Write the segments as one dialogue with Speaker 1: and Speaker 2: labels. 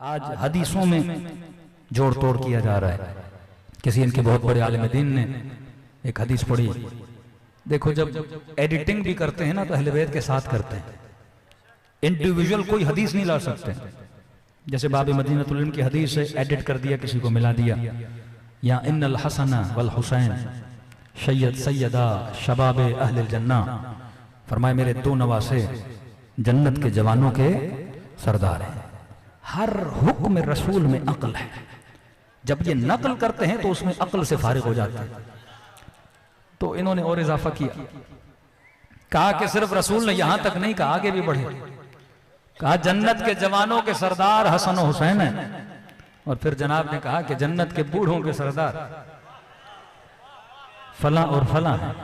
Speaker 1: आज हदीसों में जोड़ तोड़ किया जा रहा है। किसी इनके बहुत बड़े आलिम दीन ने एक हदीस पढ़ी। देखो, जब एडिटिंग भी करते हैं ना तो अहले बैत के साथ करते हैं, इंडिविजुअल कोई हदीस नहीं ला सकते। जैसे बाब मदीनतुल इल्म की हदीस से एडिट कर दिया, किसी को मिला दिया, या इन्नल हसन वल हुसैन सैयद सैयदा शबाब अहलिल जन्ना, फरमाए मेरे दो नवासे जन्नत के जवानों के सरदार हैं। हर हुक्म रसूल में अक्ल है। जब ये नकल करते हैं तो उसमें अक्ल से फारिग हो जाते हैं। तो इन्होंने और इजाफा किया, कहा कि सिर्फ रसूल ने यहां तक नहीं कहा, आगे भी बढ़े, कहा जन्नत के जवानों के सरदार हसन और हुसैन हैं। और फिर जनाब ने कहा कि जन्नत के बूढ़ों के सरदार फला और फला है।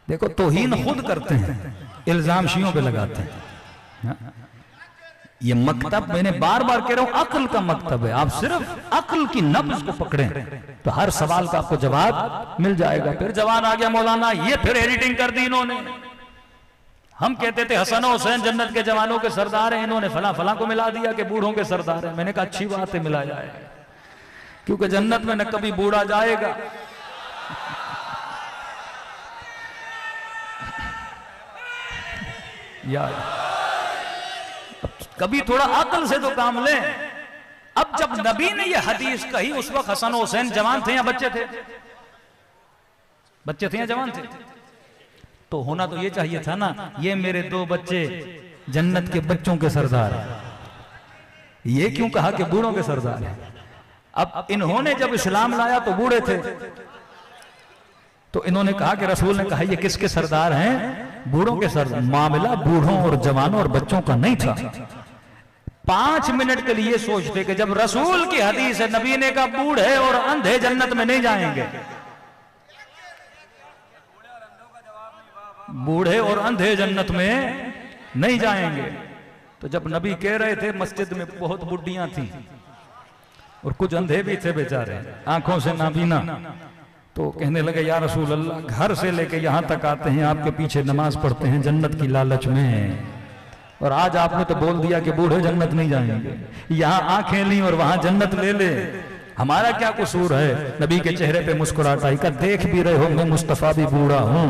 Speaker 1: देखो, तौहीन खुद करते हैं, इल्जाम शियों पे लगाते हैं। ये मकतब मैंने बार बार कह रहा हूं, अक्ल का मकतब है। आप सिर्फ अक्ल की नब्ज को पकड़ें तो हर सवाल का आपको जवाब मिल जाएगा। फिर जवान आ गया मौलाना, ये फिर एडिटिंग कर दी इन्होंने। हम कहते थे हसन और हुसैन जन्नत के जवानों के सरदार हैं, इन्होंने फला फला को मिला दिया कि बूढ़ों के सरदार हैं। मैंने कहा अच्छी बात है, मिला जाए, क्योंकि जन्नत में न कभी बूढ़ा जाएगा यार, कभी थोड़ा अकल से तो काम लें। अब जब नबी ने यह हदीस कही, उस वक्त हसन और हुसैन जवान थे या बच्चे थे? बच्चे थे या जवान थे? तो होना तो ये चाहिए था ना, ये मेरे दो बच्चे जन्नत के बच्चों के सरदार हैं। ये क्यों कहा कि बूढ़ों के सरदार हैं? अब इन्होंने जब इस्लाम लाया तो बूढ़े थे, तो इन्होंने कहा कि रसूल ने कहा ये किसके सरदार हैं? बूढ़ों के सरदार। मामला बूढ़ों और जवानों और बच्चों का नहीं था। 5 मिनट के लिए सोचते कि जब रसूल की हदीस है, नबी ने कहा बूढ़े और अंधे जन्नत में नहीं जाएंगे, बूढ़े और अंधे जन्नत में नहीं जाएंगे। तो जब नबी कह रहे थे, मस्जिद में बहुत बुढ़ियां थी और कुछ अंधे भी थे बेचारे, आंखों से नाबीना। तो कहने लगे या रसूल अल्लाह, घर से लेके यहां तक आते हैं, आपके पीछे नमाज पढ़ते हैं जन्नत की लालच में, और आज आपने तो बोल दिया कि बूढ़े जन्नत नहीं जाएंगे। यहां आंखें ली और वहां जन्नत ले ले, हमारा क्या कसूर है? नबी के चेहरे पे मुस्कुराहट आई, का देख भी रहे हो मैं मुस्तफा भी बूढ़ा हूं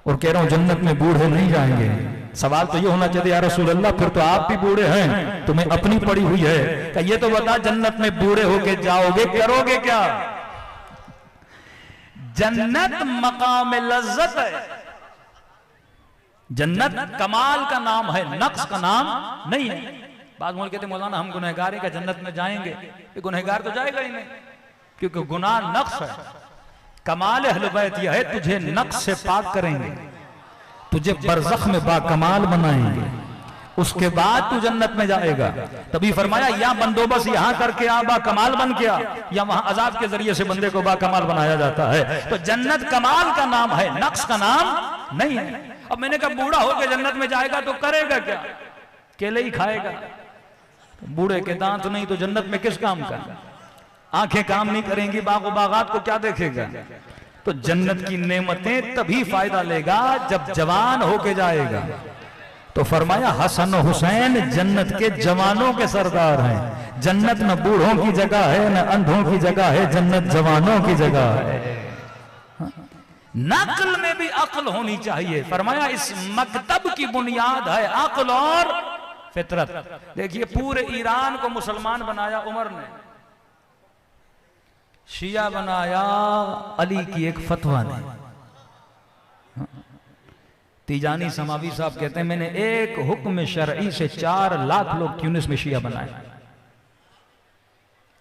Speaker 1: और कह रहा हूं जन्नत में बूढ़े नहीं जाएंगे। सवाल तो ये होना चाहिए या रसूल अल्लाह, फिर तो आप भी बूढ़े हैं, तुम्हें अपनी पड़ी हुई है, का ये तो बता जन्नत में बूढ़े होके जाओगे, करोगे क्या? जन्नत मकाम लज्जत है, जन्नत कमाल का नाम है, नक्स का नाम नहीं है। बाद में कहते मौलाना हम गुनहगार का जन्नत में जाएंगे, ये गुनहगार तो जाएगा ही नहीं, क्योंकि गुनाह नक्स है। कमाल अहले बैत यह है, तुझे नक्स से पाक करेंगे, तुझे बरज़ख में बाकमाल बनाएंगे, उसके बाद तू जन्नत में जाएगा। तभी फरमाया या बंदोबस्त यहां करके आ, बाकमाल बन के आ, या वहां अजाब के जरिए से बंदे को बाकमाल बनाया जाता है। तो जन्नत कमाल का नाम है, नक्स का नाम नहीं है। अब मैंने कहा बूढ़ा होकर जन्नत में जाएगा तो करेगा क्या? केले ही खाएगा। तो बूढ़े के दांत नहीं तो जन्नत में किस काम का? आंखें काम नहीं करेंगी, बागो बागात को क्या देखेगा? तो जन्नत की नेमतें तभी फायदा लेगा जब जवान होके जाएगा। तो फरमाया हसन हुसैन जन्नत के जवानों के सरदार हैं। जन्नत न बूढ़ों की जगह है, न अंधों की जगह है, जन्नत जवानों की जगह है। नक्ल में भी अक्ल होनी चाहिए। फरमाया इस मकतब की बुनियाद है अक्ल और फितरत। देखिए, पूरे ईरान को मुसलमान बनाया उमर ने, शिया बनाया अली की एक फतवा ने। तीजानी समावी साहब कहते हैं मैंने एक हुक्म शरई से 4 लाख लोग ट्यूनिस में शिया बनाए।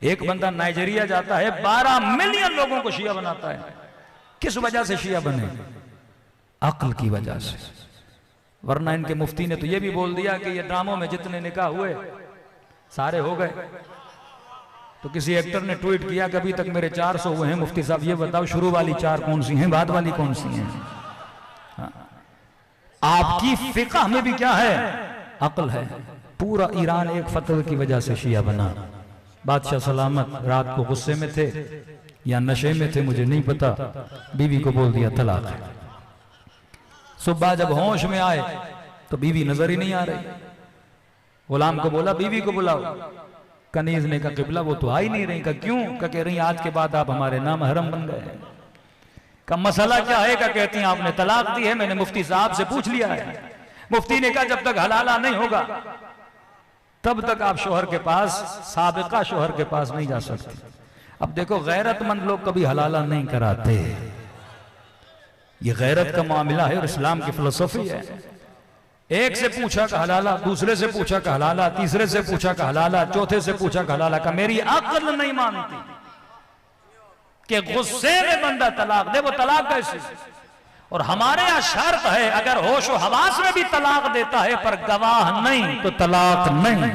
Speaker 1: एक बंदा नाइजीरिया जाता है, 12 मिलियन लोगों को शिया बनाता है। किस वजह से शिया बने? अक्ल की वजह से। वरना इनके मुफ्ती ने तो यह भी बोल दिया कि ये ड्रामों में जितने निकाह हुए सारे हो गए। तो किसी एक्टर ने ट्वीट किया कि अभी तक मेरे 400 हुए हैं, मुफ्ती साहब ये बताओ शुरू वाली 4 कौन सी हैं, बाद वाली कौन सी हैं? आपकी फिक़ह में भी क्या है? अक्ल है। पूरा ईरान एक फतवे की वजह से शिया बना। बादशाह सलामत रात को गुस्से में थे या नशे में थे, मुझे नहीं पता, बीवी को बोल दिया तलाक है। सुबह जब होश में आए तो बीवी नजर ही नहीं आ रही, गुलाम को बोला बीवी को बुलाओ। कनीज ने कहा किबला वो तो आ ही नहीं रही। कहा क्यों? कह रही आज के बाद आप हमारे नाम हरम बन गए। का मसला क्या है? का कहती हैं आपने तलाक दी है, मैंने मुफ्ती साहब से पूछ लिया है। मुफ्ती ने कहा जब तक हलाला नहीं होगा तब तक आप शोहर के पास, साबिका शोहर के पास नहीं जा सकते। अब देखो गैरतमंद लोग कभी हलाला नहीं कराते, ये गैरत का मामला है और इस्लाम की फिलोसफी है। एक से पूछा का हलाला, दूसरे से पूछा का हलाला, तीसरे से पूछा का हलाला, चौथे से पूछा का हलाला। का मेरी अक्ल नहीं मानती कि गुस्से में बंदा तलाक दे, वो तलाक कैसे? और हमारे यहाँ शर्त है अगर होश व हवास में भी तलाक देता है पर गवाह नहीं तो तलाक नहीं।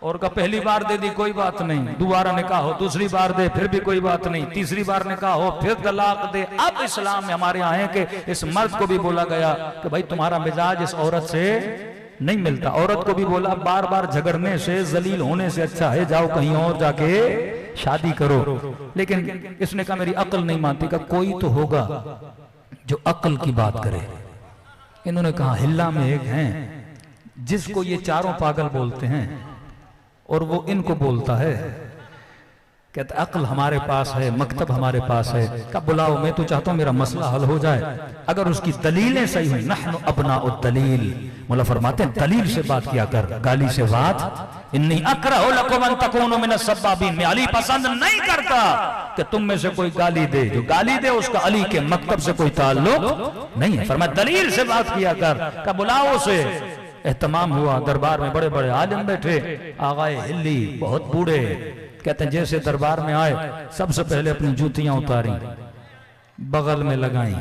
Speaker 1: और का पहली बार दे दी कोई बात नहीं, दोबारा निकाह हो, दूसरी बार दे फिर भी कोई बात नहीं, तीसरी बार निकाह हो फिर तलाक दे। अब इस्लाम में हमारे यहाँ है कि इस मर्द को भी बोला गया कि भाई तुम्हारा मिजाज इस औरत से नहीं मिलता। औरत को भी बोला बार बार झगड़ने से, जलील होने से अच्छा है जाओ कहीं और जाके शादी करो। लेकिन इसने कहा मेरी अक्ल नहीं मानती। का कोई तो होगा जो अक्ल की बात करे। इन्होंने कहा हिल्ला में एक हैं जिसको ये चारों पागल बोलते हैं और वो इनको बोलता है। कहते अक्ल हमारे पास है, मकतब हमारे पास है। कब बुलाओ, मैं तो चाहता हूं मेरा मसला हल हो जाए अगर उसकी दलीलें सही हुई। नहनु अबनाउ दलील, मौला फरमाते हैं दलील से बात किया कर, गाली से बात। इन्नी अकरहु लकुम अन तकूनु मिन अस्सब्बाबीन, मैं अली पसंद नहीं करता कि तुम में से कोई गाली दे। जो गाली दे उसका अली के मकतब से कोई ताल्लुक नहीं है। फरमाया दलील से बात किया कर। कब बुलाओ उसे। एहतमाम हुआ, दरबार में बड़े बड़े आलिम बैठे, आगाए हिल्ली बहुत बूढ़े। कहते हैं जैसे दरबार में आए सबसे पहले अपनी जूतियां उतारी, बगल में लगाई।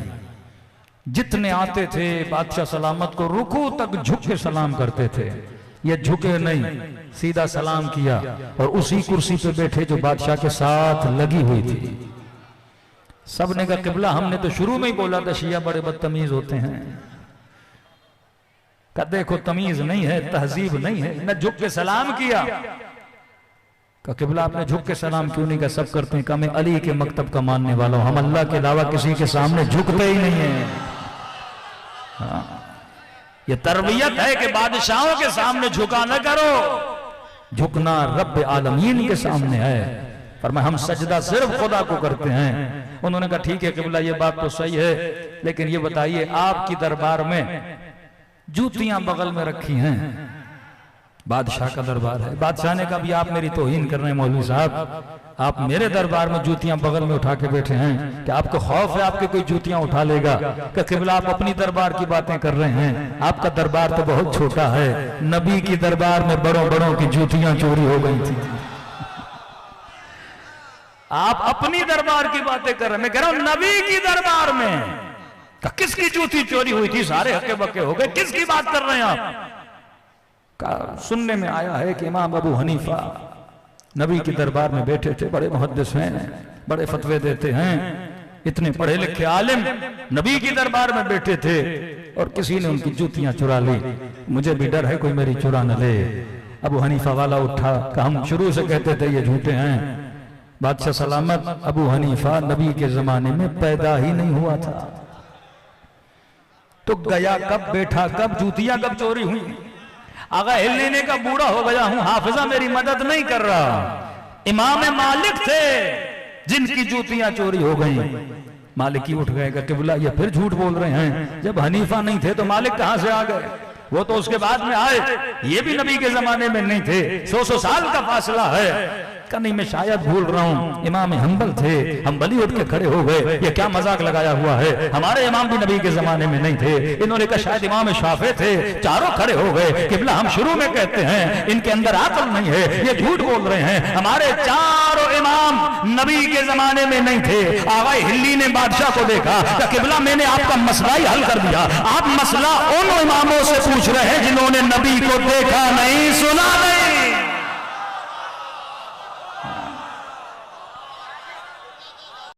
Speaker 1: जितने आते थे बादशाह सलामत को रुकू तक झुक के सलाम करते थे। ये झुके नहीं, सीधा सलाम किया और उसी कुर्सी पे बैठे जो बादशाह के साथ लगी हुई थी। सबने कहा किबला हमने तो शुरू में ही बोला था शिया बड़े बदतमीज होते हैं। का देखो तमीज नहीं है, तहजीब नहीं है, न झुक के सलाम किया। का किबला आपने झुक के सलाम क्यों नहीं? का सब करते हैं। का मैं अली के मकतब का मानने वाला हूं, हम अल्लाह के अलावा किसी के सामने झुकते ही नहीं है। हाँ। ये तरबियत है कि बादशाहों के सामने झुका न करो, झुकना रब्ब आलमीन के सामने है। पर मैं हम सजदा सिर्फ खुदा को करते हैं। उन्होंने कहा ठीक है किबला ये बात तो सही है, लेकिन ये बताइए आपकी दरबार में जूतियां बगल में रखी हैं, बादशाह का दरबार है। बादशाह ने कहा आप मेरी तौहीन कर रहे हैं मौलवी साहब, आप मेरे दरबार में जूतियां बगल में उठा के बैठे हैं, कि आपको खौफ है आपके कोई जूतियां उठा लेगा? कि किबला आप अपनी दरबार की बातें कर रहे हैं, आपका दरबार तो बहुत छोटा है। नबी की दरबार में बड़ों बड़ों की जूतियां चोरी हो गई थी। आप अपनी दरबार की बातें कर रहे हैं, मैं कह रहा हूं नबी की दरबार में किसकी जूती चोरी हुई थी? सारे हक्के बक्के हो गए, किसकी बात कर रहे हैं आप? का सुनने में आया है कि इमाम अबू हनीफा नबी की दरबार में बैठे थे, बड़े मुहद्दिस हैं, बड़े फतवे देते हैं, इतने पढ़े लिखे आलिम नबी की दरबार में बैठे थे और किसी ने उनकी जूतियां चुरा ली। मुझे भी डर है कोई मेरी चुरा न ले। अबू हनीफा वाला उठा कि हम शुरू से कहते थे ये झूठे हैं। बादशाह सलामत अबू हनीफा नबी के जमाने में पैदा ही नहीं हुआ था, तो गया कब, बैठा कब, जूतियां कब चोरी हुई? अगर हिलने का बूढ़ा हो गया हूं, हाफिजा मेरी मदद नहीं कर रहा। इमाम मालिक थे जिनकी जूतियां चोरी हो गई। मालिक ही उठ गए कि किबला ये फिर झूठ बोल रहे हैं, जब हनीफा नहीं थे तो मालिक कहां से आ गए? वो तो उसके बाद में आए, ये भी नबी के जमाने में नहीं थे, 100 साल का फासला है। नहीं मैं शायद भूल रहा हूं, इमाम हम्बल थे, हम्बली उठ के खड़े हो गए, ये क्या मजाक लगाया हुआ है, हमारे इमाम भी नबी के जमाने में नहीं थे। इन्होंने कहा शायद इमाम शाफे थे, चारों खड़े हो गए। किबला हम शुरू में कहते हैं इनके अंदर अक्ल नहीं है, ये झूठ बोल रहे हैं, हमारे चारों इमाम नबी के जमाने में नहीं थे। आवाए हिल्ली ने बादशाह को देखा, किबला मैंने आपका मसला ही हल कर दिया, आप मसला उन इमामों से पूछ रहे हैं जिन्होंने नबी को देखा नहीं सुना